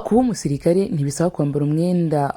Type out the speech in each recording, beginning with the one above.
kuba umusirikare ntibisaba kwambara umwenda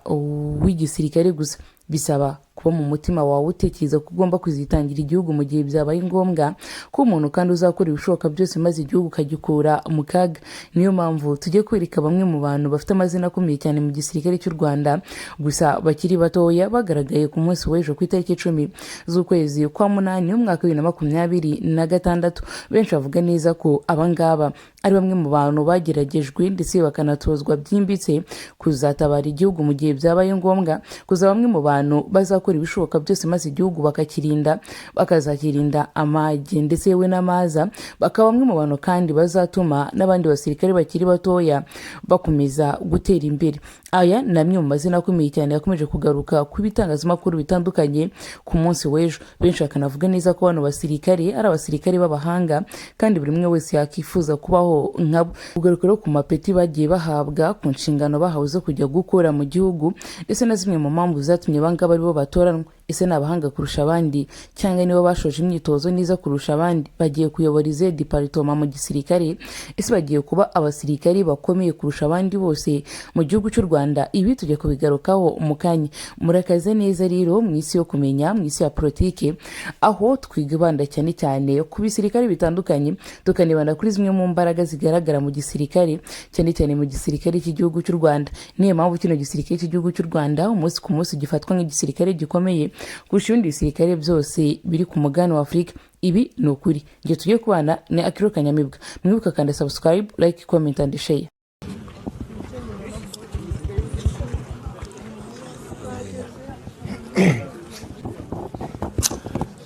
w'igisirikare gusa, bisaba kuba mu mutima wawe utekereza ko ugomba kuzitangira igihugu mu gihe byabaye ngombwa, ko umuntu kandi uzakora ibishoboka byose maze igihugu ukagikura mu kaga. Niyo mpamvu tugiye kwereka bamwe mu bantu bafite amazina akomeye cyane mu gisirikare cy'u Rwanda gusa bakiri batoya, bagaragaye ku munsi w'ejo ku itariki 10 z'ukwezi kwa munani umwaka 2026. Benshi bavuga neza ko abangaba ari bamwe mu bantu bageragejwe ndetse bakanatozwa byimbitse kuzatabara igihugu mu gihe byabaye ngombwa, kuza bamwe mu bantu bazakora ibishoboka byose maze igihugu bakakirinda, bakazakirinda amage ndetse yewe n'amaza, bakaba bamwe mu bantu kandi bazatuma n'abandi basirikare bakiri batoya bakomeza gutera imbere. Aya namwe mu mazina akomeye cyane yakomeje kugaruka ku bitangazamakuru bitandukanye ku munsi w'ejo. Benshi bakanavuga neza ko bano basirikare ari abasirikare b'abahanga kandi buri umwe wese yakifuza kubaho nkabo. Kugaruka ku mapeti bagiye bahabwa, ku nshingano bahawe zo kujya gukora mu gihugu, ndetse na zimwe mu mpamvu zatumye bangaba aribo batoranwa. Ese ni abahanga kurusha abandi cyangwa nibo bashoje imyitozo neza kurusha abandi? Bagiye kuyobora ize department mu gisirikare? Ese bagiye kuba abasirikare bakomeye kurusha abandi bose mu gihugu cy'u Rwanda? Ibi tujye kubigarukaho mu kanya. Murakaze neza rero mu isi yo kumenya, mu isi ya politike, aho twigibanda cyane cyane ku bisirikare bitandukanye, tukanibanda kuri zimwe mu mbaraga zigaragara mu gisirikare, cyane cyane mu gisirikare cy'igihugu cy'u Rwanda. Niyo mpamvu kino gisirikare cy'igihugu cy'u Rwanda umunsi ku munsi gifatwa nk'igisirikare gikomeye kurusha ibindi bisirikare byose biri ku mugabane wa Afurika. Ibi ni ukuri. Ngiye tugiye kubana ni Akiro Kanyamibwa. Mwibuka kandi subscribe, like, comment and share.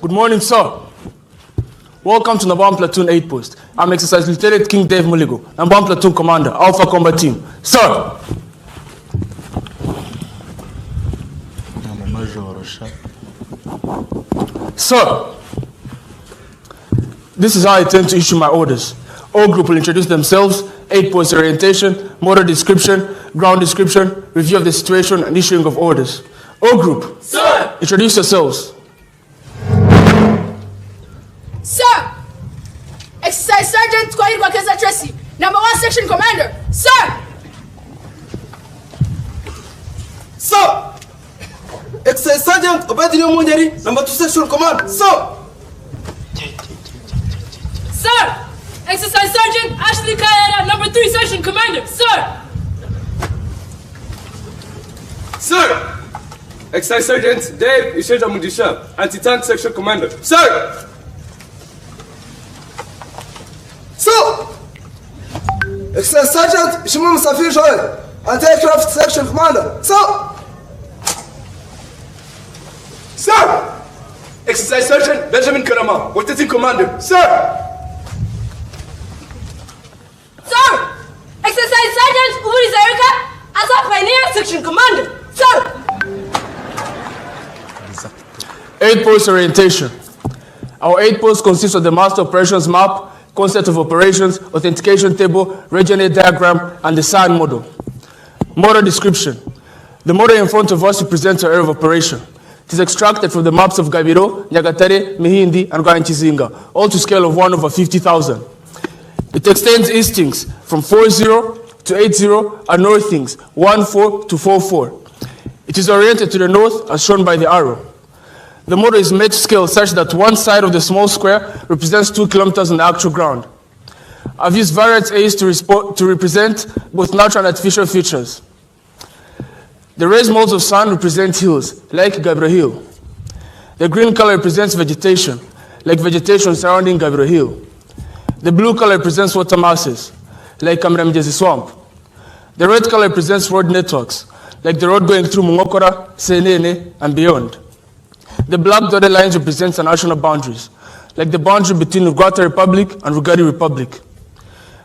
Good morning, sir. Welcome to Nabam Platoon 8 Post. I'm Exercise Lieutenant King Dave Muligo, Nabam Platoon Commander, Alpha Combat Team. Sir! Sir! This is how I intend to issue my orders. All group will introduce themselves, 8 post orientation, motor description, ground description, review of the situation, and issuing of orders. All group. Sir! Introduce yourselves. Sir! Exercise Sergeant byakaze Tracy, number 1 Section Commander. Sir! Sir! Exercise Sergeant Obadiah Munyeri, number 2 Section Commander. Sir! Sir! Exercise Sergeant Ashley Kayara, number 3 Section Commander. Sir! Sir! Exercise Sergeant Dave Isheja Mudisha, Anti-Tank Section Commander. Sir! Sir! Exercise Sergeant Ishimum Safir Joel, Anti-Aircraft Section Commander. Sir! Sir! Exercise Sergeant Benjamin Karama, Rotating Commander. Sir! Sir! Exercise Sergeant Uburi Zarika, as a Pioneer Section Commander. Sir! 8 post orientation. Our 8 posts consist of the master operations map, concept of operations, authentication table, region A diagram, and the SAN model. Model description. The model in front of us represents our area of operation. It is extracted from the maps of Gabiro, Nyagatare, Mihindi, and Rwanchizinga, all to scale of 1/50,000. It extends eastings from 40 to 80 and northings 14 to 44. It is oriented to the north as shown by the arrow. The model is made to scale such that one side of the small square represents 2 kilometers on the actual ground. I've used various A's to represent both natural and artificial features. The raised modes of sun represent hills, like Gabiro Hill. The green color represents vegetation, like vegetation surrounding Gabiro Hill. The blue color represents water masses, like Kamramjezi Swamp. The red color represents road networks, like the road going through Mungokora, Senene, and beyond. The black dotted lines represent the national boundaries, like the boundary between Uganda Republic and Rugari Republic.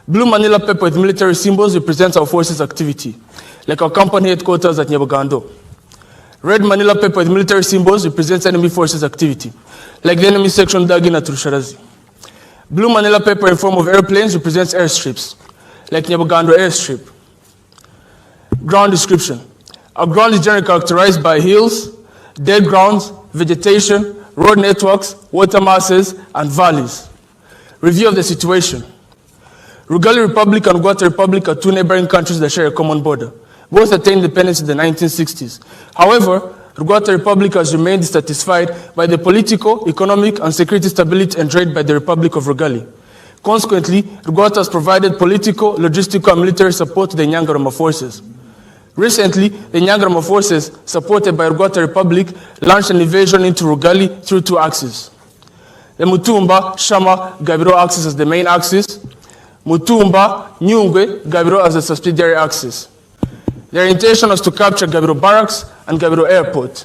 Blue Manila paper with military symbols represents our forces' activity, like our company headquarters at Nyabagando. Red Manila paper with military symbols represents enemy forces' activity, like the enemy section Dagin at Rusharazi. Blue Manila paper in form of airplanes represents airstrips, like Nyabagando airstrip. Ground description. Our ground is generally characterized by hills, dead grounds, vegetation, road networks, water masses, and valleys. Review of the situation. Rugali Republic and Rwanda Republic are two neighboring countries that share a common border. Both attained independence in the 1960s. However, Rwanda Republic has remained dissatisfied by the political, economic, and security stability enjoyed by the Republic of Rugali. Consequently, Rwanda has provided political, logistical, and military support to the Nyangarama forces. Recently, the Nyangarama forces, supported by Rwanda Republic, launched an invasion into Rugali through two axes. The Mutumba, Shama, Gabiro axis as the main axis, Mutumba, Nyungwe, Gabiro as the subsidiary axis. Their intention was to capture Gabiro Barracks and Gabiro Airport.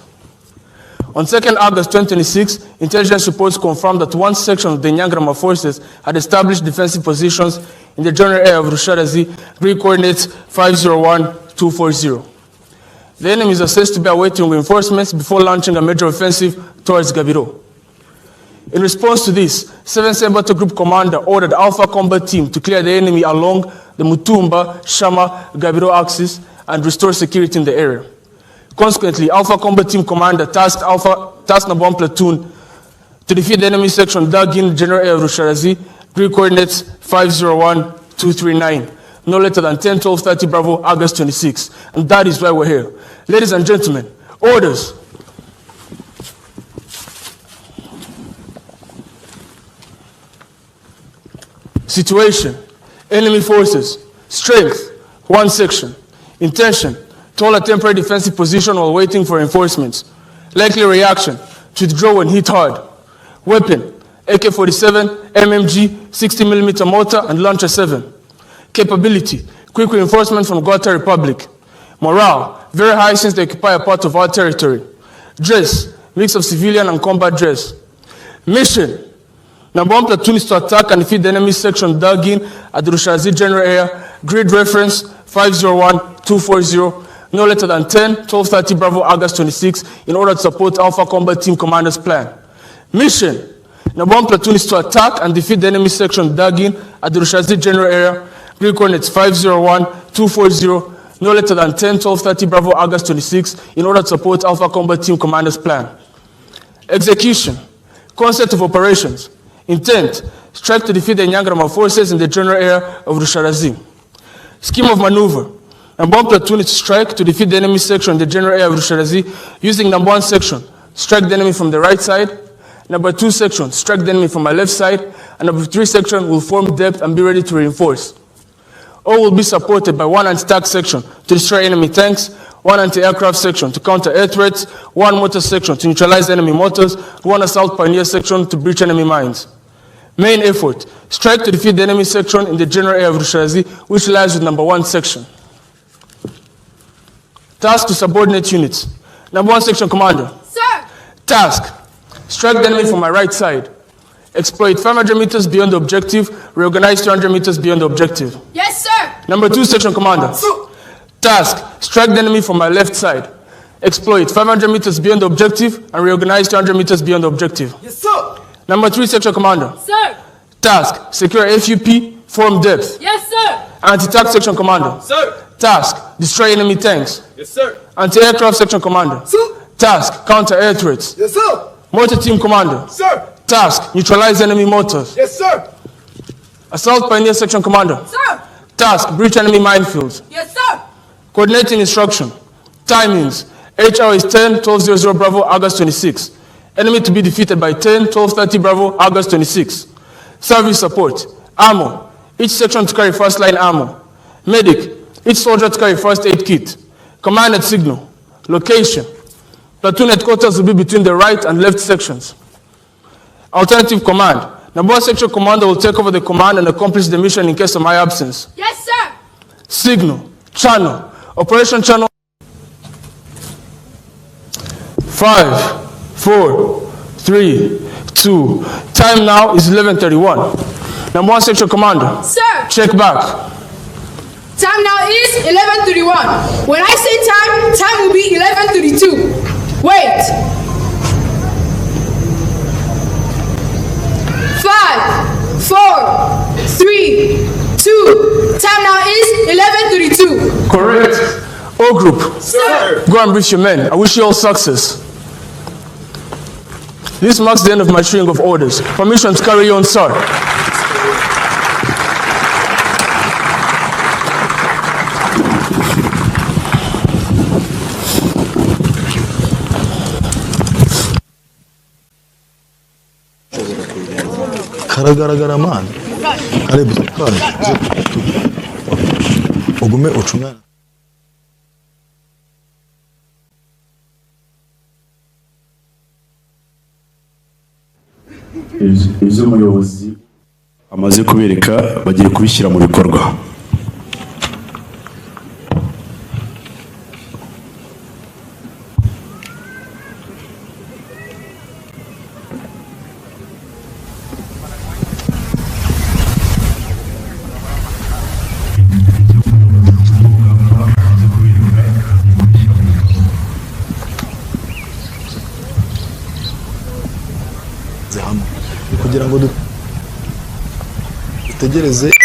On 2nd August 2026, intelligence reports confirmed that one section of the Nyangarama forces had established defensive positions in the general area of Rusharazi, Greek coordinates 501-240. The enemy is assessed to be awaiting reinforcements before launching a major offensive towards Gabiro. In response to this, 7th Battle Group Commander ordered Alpha Combat Team to clear the enemy along the Mutumba, Shama, Gabiro axis and restore security in the area. Consequently, Alpha Combat Team Commander tasked number 1 platoon to defeat the enemy section dug in general area of Rusharazi, Greek coordinates 501-239, no later than 10-12-30 Bravo, August 26. And that is why we're here. Ladies and gentlemen, orders. Situation, enemy forces, strength, one section, intention, to hold a temporary defensive position while waiting for reinforcements, likely reaction, to withdraw when hit hard, weapon, AK-47, MMG, 60mm mortar, and Launcher 7, capability, quick reinforcement from Rwanda Republic, morale, very high since they occupy a part of our territory, dress, mix of civilian and combat dress, mission, number 1 platoon is to attack and defeat the enemy section dug in at the Rusharazi general area, grid reference 501-240, no later than 10-12-30 Bravo, August 26, in order to support Alpha Combat Team Commander's plan. Mission, number 1 platoon is to attack and defeat the enemy section dug in at the Rusharazi general area, Greek coordinates 501-240, no later than 10-12-30 Bravo, August 26, in order to support Alpha Combat Team Commander's plan. Execution, concept of operations. Intent, strike to defeat the Nyangarama forces in the general area of Rusharazi. Scheme of maneuver. Number 1 platoon is to strike to defeat the enemy section in the general area of Rusharazi using number 1 section, strike the enemy from the right side. Number 2 section, strike the enemy from my left side. And number 3 section will form depth and be ready to reinforce. All will be supported by 1 anti-tank section to destroy enemy tanks, 1 anti-aircraft section to counter air threats, 1 motor section to neutralize enemy motors, 1 assault pioneer section to breach enemy mines. Main effort, strike to defeat the enemy section in the general area of Rusharazi, which lies with number 1 section. Task to subordinate units. Number 1 section commander. Sir! Task, strike the enemy from my right side. Exploit 500 meters beyond the objective, reorganize 200 meters beyond the objective. Yes, sir! Number 2 section commander. Task, strike the enemy from my left side. Exploit 500 meters beyond the objective and reorganize 200 meters beyond the objective. Yes, sir. Number 3 section commander. Sir! Task, secure FUP, form depth. Yes, sir! Anti-tank section commander. Sir! Task, destroy enemy tanks. Yes, sir! Anti-aircraft section commander. Sir. Task, counter air threats. Yes, sir. Motor team commander. Sir. Task, neutralize enemy motors. Yes, sir. Assault pioneer section commander. Sir! Task, breach enemy minefields. Yes, sir! Coordinating instruction. Timings, HR is 10-12-00 Bravo, August 26. Enemy to be defeated by 10-12-30 Bravo, August 26. Service support, ammo, each section to carry first line ammo. Medic, each soldier to carry first aid kit. Command at signal. Location, platoon headquarters will be between the right and left sections. Alternative command, number 1 section commander will take over the command and accomplish the mission in case of my absence. Yes, sir! Signal, channel, operation channel 5, 4, 3, 2. Time now is 11:31. Number 1 section commander. Sir! Check back. Time now is 11:31. When I say time will be 11:32. Wait. 5, 4, 3, 2. Time now is 11:32. Correct. O group. Sir! Go and brief your men. I wish you all success. This marks the end of my string of orders. Permission to carry on, sir. karagaragara mani karibu kandi ugume ucungana ibyo umuyobozi amaze kubereka bagiye kubishyira mu bikorwa. kugira ngo dutegereze